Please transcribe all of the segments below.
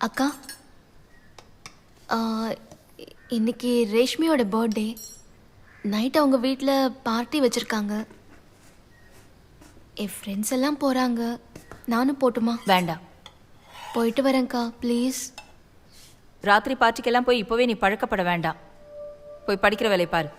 அக்கா, இன்னைக்கு ரேஷ்மியோட birthday. Night அவங்க வீட்டில் பார்ட்டி வச்சுருக்காங்க. என் ஃப்ரெண்ட்ஸ் எல்லாம் போகிறாங்க. நானும் போட்டுமா? வேண்டாம். போயிட்டு வரேன்க்கா, ப்ளீஸ். ராத்திரி பார்ட்டிக்கெல்லாம் போய் இப்போவே நீ பழக்கப்பட வேண்டாம். போய் படிக்கிற வேலையை பாரு.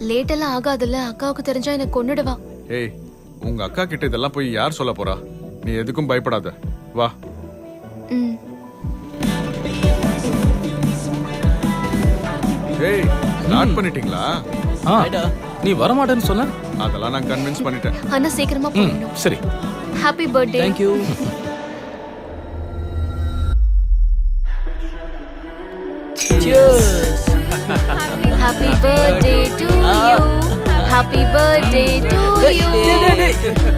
லேட்டெல்லாம் ஆகாதுல்ல? அக்காவுக்கு தெரிஞ்சா எனக்கு கொன்னுடுவா. ஏய், உங்க அக்கா கிட்ட இதெல்லாம் போய் யார் சொல்ல போறா? நீ எதுக்கும் பயப்படாத, வா. ம். ஏய், ஸ்டார்ட் பண்ணிட்டீங்களா? நீ வரமாட்டேன்னு சொன்ன. அதெல்லாம் நான் கன்வின்ஸ் பண்ணிட்டேன். ஆனா சீக்கிரமா போயிடணும். சரி, happy birthday. Thank you. Happy birthday to you. Happy birthday to you.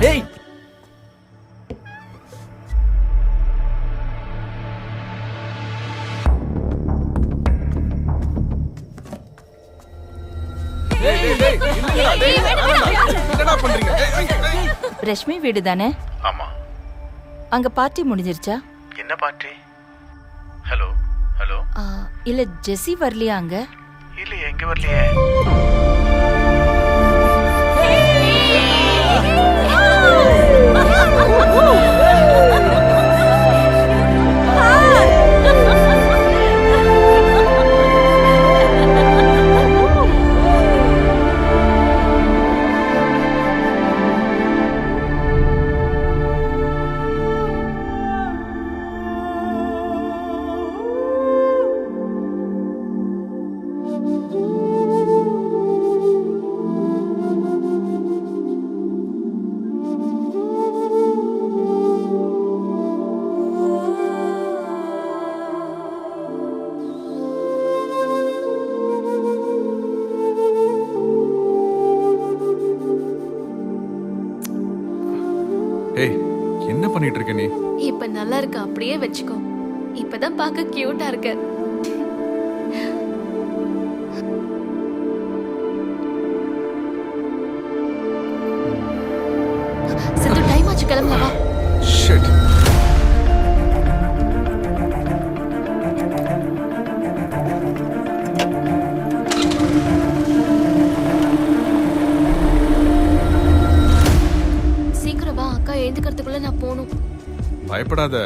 Hey. என்னடா பண்றீங்க? ரஷ்மி வீடு தானே? ஆமா. அங்க பார்ட்டி முடிஞ்சிருச்சா? என்ன பார்ட்டி? Hello hello. இல்ல ஜெசி வரலையா அங்க? இல்லையே, எங்க வரலையே. ஏய், என்ன பண்ணிட்டு இருக்க நீ? இப்ப நல்லா இருக்க, அப்படியே வச்சுக்கோ. இப்பதான் பார்க்க கியூட்டா இருக்க. சித்து, டைம் ஆச்சு, கிளம்பலாம் வா. ஷிட். சீக்கிரம் வா, அக்கா எழுந்துக்கிறதுக்குள்ள நான் போகணும். பயப்படாத.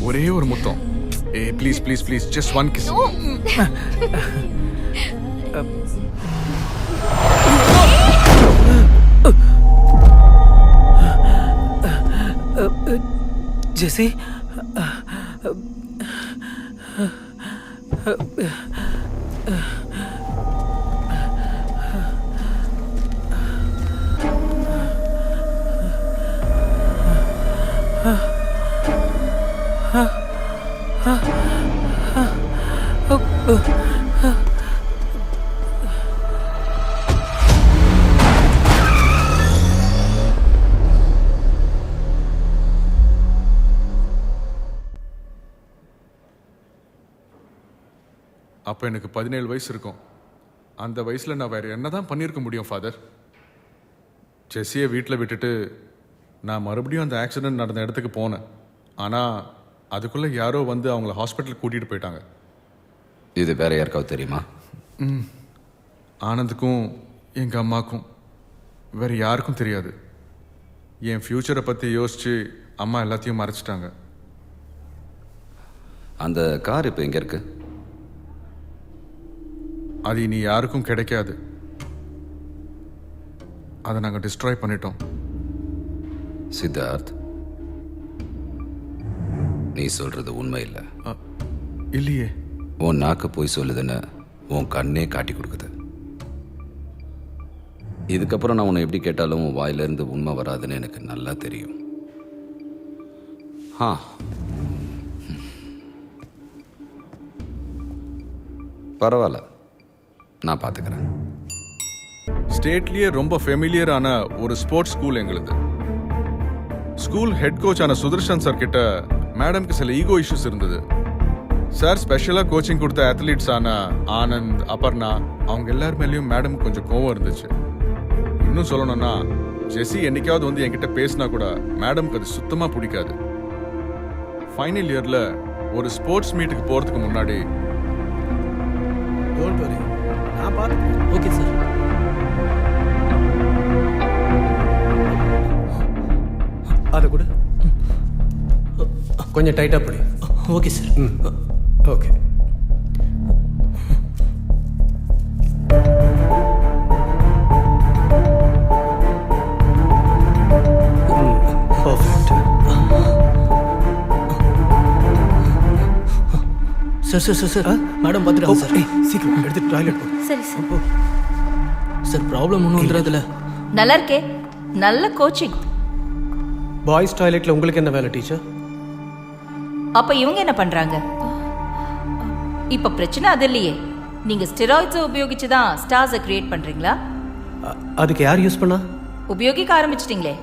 ஒரே ஒரு முத்தம். ஏய், please please please, just one kiss. Jessie, அப்போ எனக்கு 17 வயசு இருக்கும். அந்த வயசில் நான் வேறு என்ன தான் பண்ணியிருக்க முடியும் ஃபாதர்? ஜெஸ்ஸியை வீட்டில் விட்டுட்டு நான் மறுபடியும் அந்த ஆக்சிடெண்ட் நடந்த இடத்துக்கு போனேன். ஆனால் அதுக்குள்ளே யாரோ வந்து அவங்கள ஹாஸ்பிட்டலுக்கு கூட்டிகிட்டு போயிட்டாங்க. இது வேற யாருக்காவது தெரியுமா? ஆனந்துக்கும் எங்கள் அம்மாக்கும். வேறு யாருக்கும் தெரியாது. என் ஃப்யூச்சரை பற்றி யோசித்து அம்மா எல்லாத்தையும் மறைச்சிட்டாங்க. அந்த கார் இப்போ எங்கே இருக்கு? அது இனி யாருக்கும் கிடைக்காது. அதை நாங்கள் டிஸ்ட்ராய் பண்ணிட்டோம். சித்தார்த், நீ சொல்றது உண்மை இல்லை. இல்லையே. உன் நாக்கு போய் சொல்லுதுன்னு உன் கண்ணே காட்டி கொடுக்குது. இதுக்கப்புறம் நான் உன்னை எப்படி கேட்டாலும் உன் வாயிலிருந்து உண்மை வராதுன்னு எனக்கு நல்லா தெரியும். பரவாயில்ல, நான் பார்த்துக்கிறேன். ஸ்டேட்லேயே ரொம்ப ஃபெமிலியரான ஒரு ஸ்போர்ட்ஸ் ஸ்கூல் எங்களுது. ஸ்கூல் ஹெட் கோச்சான சுதர்ஷன் சார் கிட்ட மேடம்க்கு சில ஈகோ இஷ்யூஸ் இருந்தது. சார் ஸ்பெஷலாக கோச்சிங் கொடுத்த அத்லீட்ஸான ஆனந்த், அபர்ணா அவங்க எல்லார் மேலேயும் மேடம் கொஞ்சம் கோவம் இருந்துச்சு. இன்னும் சொல்லணும்னா ஜெஸ்ஸி என்னைக்காவது வந்து என்கிட்ட பேசினா கூட மேடம்க்கு அது சுத்தமாக பிடிக்காது. ஃபைனல் இயரில் ஒரு ஸ்போர்ட்ஸ் மீட்டுக்கு போகிறதுக்கு முன்னாடி டோன்ட் வரி, நான் பார்த்துக்கிறேன். Okay sir. அதை கூட கொஞ்சம் டைட்டாக படி. Okay sir. Okay. Perfect. Sir sir sir sir madam பார்த்துட்டாங்க சார். சீக்கிரம் எடுத்து டாய்லெட் போ. சரி சார். சார் ப்ராப்ளம் ஒன்றும் வந்துடுறதில்ல. நல்லா இருக்கே, நல்ல கோச்சிங். பாய்ஸ் டாய்லெட்டில் உங்களுக்கு என்ன வேலை டீச்சர்? அப்ப இவங்க என்ன பண்றாங்க? இப்ப பிரச்சனை அது இல்லையே. நீங்க ஸ்டெராய்ட்ஸை உபயோகிச்சு தான் ஸ்டார்ஸை கிரியேட் பண்றீங்களா? அதுக்கு யார் யூஸ் பண்ணா? உபயோகிக்க ஆரம்பிச்சிட்டீங்களே.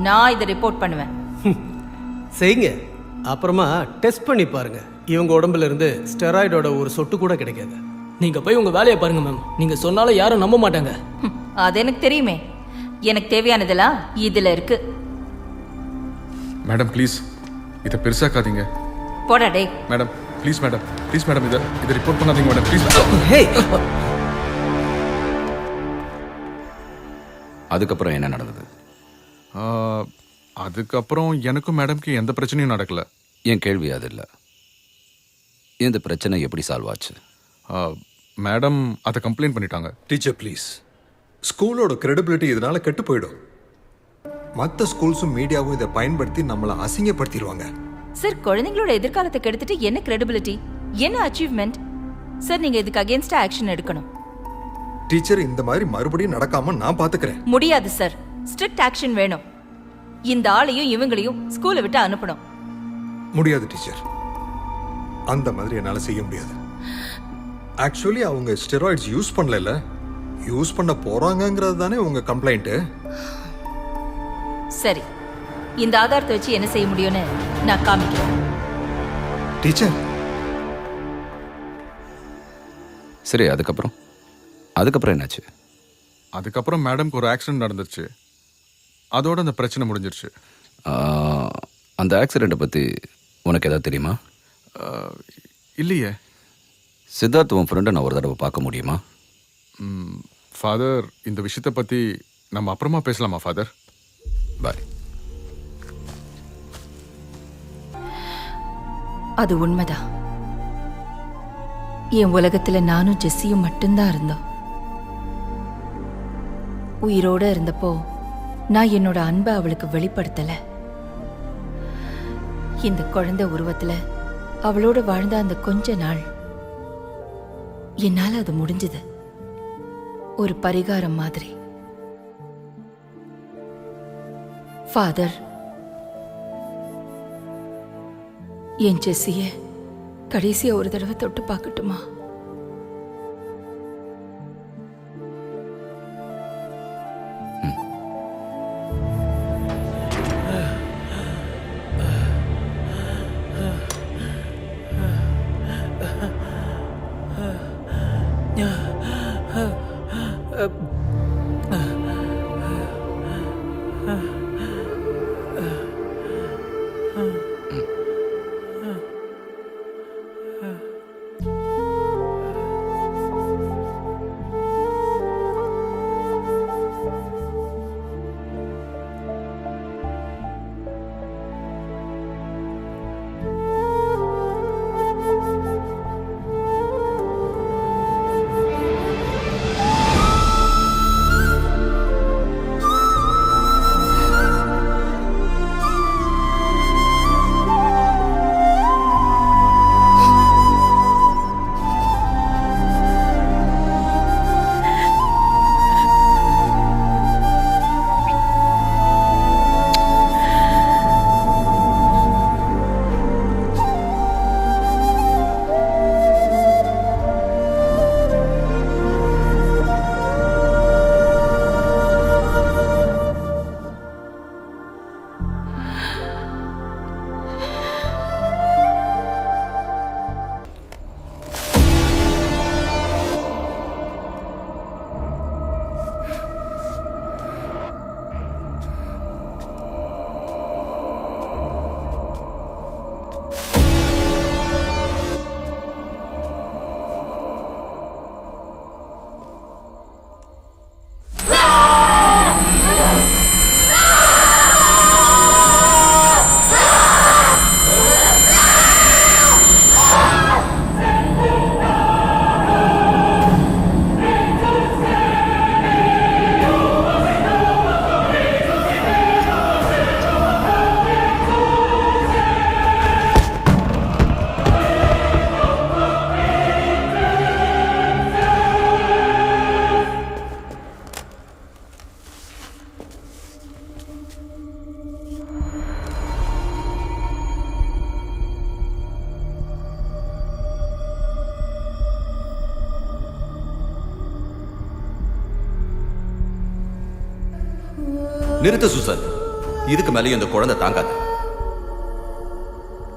நான் இதை ரிப்போர்ட் பண்ணுவேன். செய்யுங்க, அப்புறமா டெஸ்ட் பண்ணி பாருங்க. இவங்க உடம்புல இருந்து ஸ்டெராய்டோட ஒரு சொட்டு கூட கிடைக்காது. நீங்க போய் உங்க வேலையை பாருங்க மேம். நீங்க சொன்னாலும் யாரும் நம்ப மாட்டாங்க. அது எனக்கு தெரியுமே. எனக்கு தேவையானதெல்லாம் இதுல இருக்கு. மேடம் ப்ளீஸ் இதை பெருசாக்காதீங்க. போடா டே. Madam please madam, please madam, இதை ரிப்போர்ட் பண்ணாதீங்க மேடம் ப்ளீஸ். ஹே, அதுக்கப்புறம் என்ன நடந்தது? அதுக்கப்புறம் எனக்கும் மேடம்க்கு எந்த பிரச்சனையும் நடக்கல. என் கேள்வி அது இல்லை. இந்த பிரச்சனை எப்படி சால்வ் ஆச்சு? மேடம் அதை கம்ப்ளைண்ட் பண்ணிட்டாங்க. டீச்சர் ப்ளீஸ், ஸ்கூலோட கிரெடிபிலிட்டி இதனால கெட்டு போயிடும். மற்ற ஸ்கூல்ஸும் மீடியாவும் இதை பயன்படுத்தி நம்மளை அசிங்கப்படுத்திடுவாங்க. சார், குழந்தைங்களோட எதிர்காலத்தை கெடுத்துட்டு என்ன கிரெடிபிலிட்டி, என்ன அச்சீவ்மெண்ட்? சார், நீங்க இதுக்கு அகேன்ஸ்டா ஆக்ஷன் எடுக்கணும். டீச்சர், இந்த மாதிரி மறுபடியும் நடக்காம நான் பாத்துக்கிறேன். முடியாது சார், ஸ்ட்ரிக்ட் ஆக்ஷன் வேணும். இந்த ஆளையும் இவங்களையும் ஸ்கூலை விட்டு அனுப்பணும். முடியாது டீச்சர், அந்த மாதிரி என்னால செய்ய முடியாது. ஆக்சுவலி அவங்க ஸ்டெராய்ட்ஸ் யூஸ் பண்ணல, யூஸ் பண்ண போறாங்கங்கிறது தானே உங்க கம்ப்ளைண்ட். சரி, இந்த ஆதாரத்தை வச்சு என்ன செய்ய முடியும்னு நான் காமிக்கிறேன். டீச்சர், சரி, அதுக்கப்புறம் என்னாச்சு? அதுக்கப்புறம் மேடம்க்கு ஒரு ஆக்சிடென்ட் நடந்துருச்சு. அதோட அந்த பிரச்சனை முடிஞ்சிருச்சு. அந்த ஆக்சிடெண்ட்டை பற்றி உனக்கு ஏதாவது தெரியுமா? இல்லையே. சித்தார்த் உன் ஃப்ரெண்டை நான் ஒரு தடவை பார்க்க முடியுமா? ஃபாதர், இந்த விஷயத்தை பற்றி நம்ம அப்புறமா பேசலாமா ஃபாதர்? பாய். அது உண்மைதான். என் உலகத்துல நானும் ஜெஸ்ஸியும் மட்டும்தான் இருந்தோம். உயிரோட இருந்தப்போ நான் என்னோட அன்பை அவளுக்கு வெளிப்படுத்தல. இந்த குழந்தை உருவத்துல அவளோட வாழ்ந்த அந்த கொஞ்ச நாள் என்னால அது முடிஞ்சது. ஒரு பரிகாரம் மாதிரி. ஃபாதர், என் ஜெஸ்ஸிய கடைசியா ஒரு தடவை தொட்டு பார்க்கட்டுமா? நிறுத்து சூசன். இதுக்கு மேலேயும் இந்த குழந்தை தாங்காது.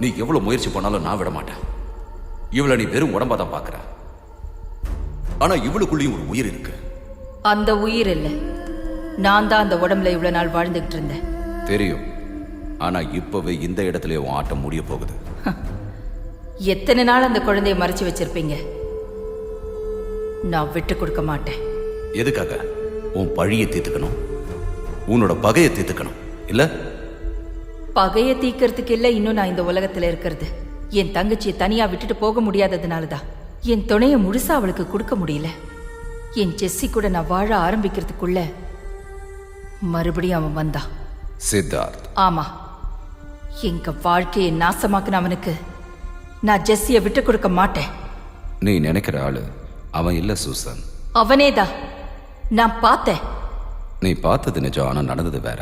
நீ எவ்வளவு முயற்சி பண்ணாலும் நான் விட மாட்டேன். இவளை நீ வெறும் உடம்பா தான் பார்க்கற. ஆனா இவளுக்குள்ளேயும் ஒரு உயிர் இருக்கு. அந்த உயிர் இல்லை, நான் தான் அந்த உடம்புல இவ்வளவு நாள் வாழ்ந்துகிட்டு இருந்தேன். தெரியும். ஆனா இப்பவே இந்த இடத்துல உன் ஆட்டம் முடிய போகுது. எத்தனை நாள் அந்த குழந்தைய மறைச்சு வச்சிருப்பீங்க? நான் விட்டு கொடுக்க மாட்டேன். எதுக்காக? உன் பழியை தீர்த்துக்கணும், உன்னோட பகையை தீர்த்துக்கணும் இல்ல? பகைய தீக்கிறதுக்கு இல்லை இன்னும் நான் இந்த உலகத்துல இருக்கிறது. என் தங்கச்சியை தனியா விட்டுட்டு போக முடியாததுனாலதான். என் துணைய முழுசா அவளுக்கு கொடுக்க முடியல. என் ஜெஸ்ஸி கூட நான் வாழ ஆரம்பிக்கிறதுக்குள்ள மறுபடியும் அவன் வந்தான். சித்தார்த். ஆமா, எங்க வாழ்க்கையை நாசமாக்குன அவனுக்கு நான் ஜெஸ்ஸியை விட்டு கொடுக்க மாட்டேன். நீ நினைக்கிற ஆளு அவன் இல்ல சூசன். அவனேதான். நான் பார்த்தேன். நீ பார்த்தது நிஜம், ஆனா நடந்தது வேற.